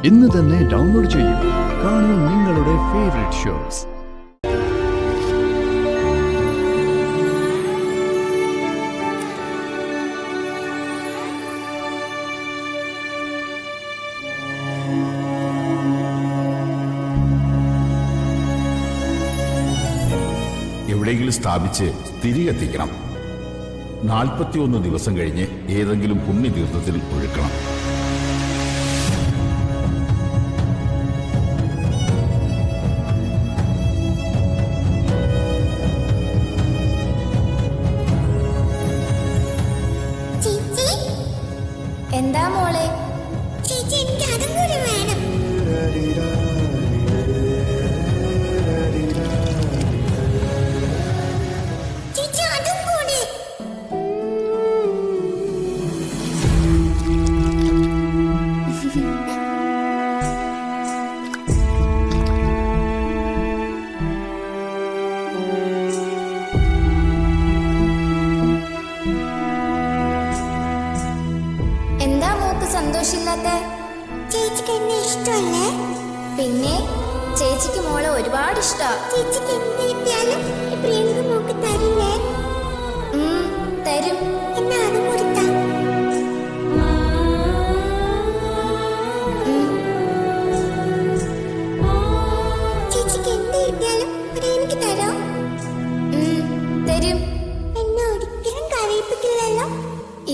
ഇന്ന് തന്നെ ഡൗൺലോഡ് ചെയ്യൂ. കാണൂ നിങ്ങളുടെ ഫേവറേറ്റ് ഷോസ്. എവിടെയെങ്കിലും സ്ഥാപിച്ച് തിരികെത്തിക്കണം. 41 ദിവസം കഴിഞ്ഞ് ഏതെങ്കിലും പുണ്യതീർത്ഥത്തിൽ ഒഴുക്കണം. എന്താ മോളെ? ചേച്ചി എനിക്ക് അതും കൂടി വേണം. ചേച്ചി അതും കൂടി. എന്താ മോക്ക് സന്തോഷമില്ലാത്ത? ചേച്ചിക്ക് എന്നെ ഇഷ്ടമല്ലേ? പിന്നെ ചേച്ചിക്ക് മോളെ ഒരുപാട് ഇഷ്ടാ. ചേച്ചിക്ക് എന്ത് കിട്ടിയാലും പ്രിയങ്ക മോക്ക് തരില്ലേ? തരും. എന്നാ അതും കൊടുത്താ. ചേച്ചിക്ക് എന്ത് കിട്ടിയാലും പ്രിയങ്കക്ക് തരാം. തരും. എന്നെ ഒരിക്കലും കരയിപ്പിക്കില്ലല്ലോ?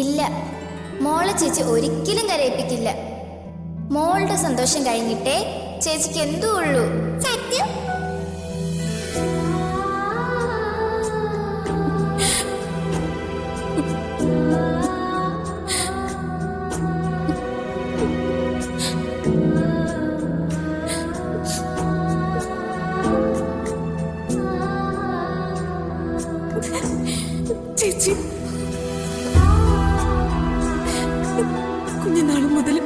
ഇല്ല, മോളെ ചേച്ചി ഒരിക്കലും കരയിപ്പിക്കില്ല. മോളുടെ സന്തോഷം കഴിഞ്ഞിട്ടേ ചേച്ചിക്ക് എന്തോ ഉള്ളൂ. സത്യം. ചേച്ചി കുഞ്ഞുനാള് മുതൽ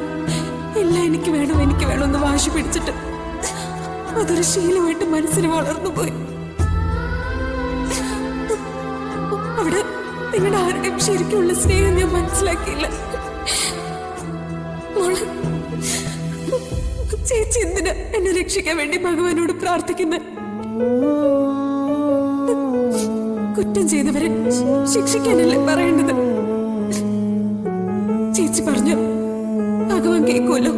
എല്ലാം എനിക്ക് വേണമെന്ന് വാശി പിടിച്ചിട്ട് അതൊരു ശീലമായിട്ട് മനസ്സിന് വളർന്നു പോയി. അവിടെ നിങ്ങളുടെ ആരുടെയും ശരിക്കുള്ള സ്നേഹം ഞാൻ മനസ്സിലാക്കിയില്ല. മോളെ, ചേച്ചി എന്തിനാ എന്നെ രക്ഷിക്കാൻ വേണ്ടി ഭഗവാനോട് പ്രാർത്ഥിക്കുന്നത്? കുറ്റം ചെയ്തവരെ ശിക്ഷിക്കാനല്ലേ പറയേണ്ടത്? ചേച്ചി പറഞ്ഞു ഭഗവാൻ കേൾക്കുമല്ലോ.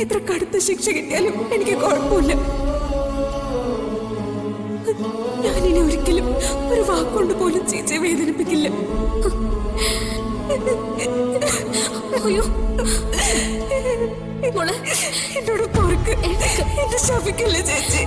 എത്ര കടുത്ത ശിക്ഷ കിട്ടിയാലും എനിക്ക് കുഴപ്പമില്ല. ഞാനിനി ഒരിക്കലും ഒരു വാക്കുകൊണ്ട് പോലും ചേച്ചിയെ വേദനിപ്പിക്കില്ല. അയ്യോ മോളെ, എന്നോട് പൊറുക്ക്. എന്നെ ശപിക്കല്ലേ ചേച്ചി.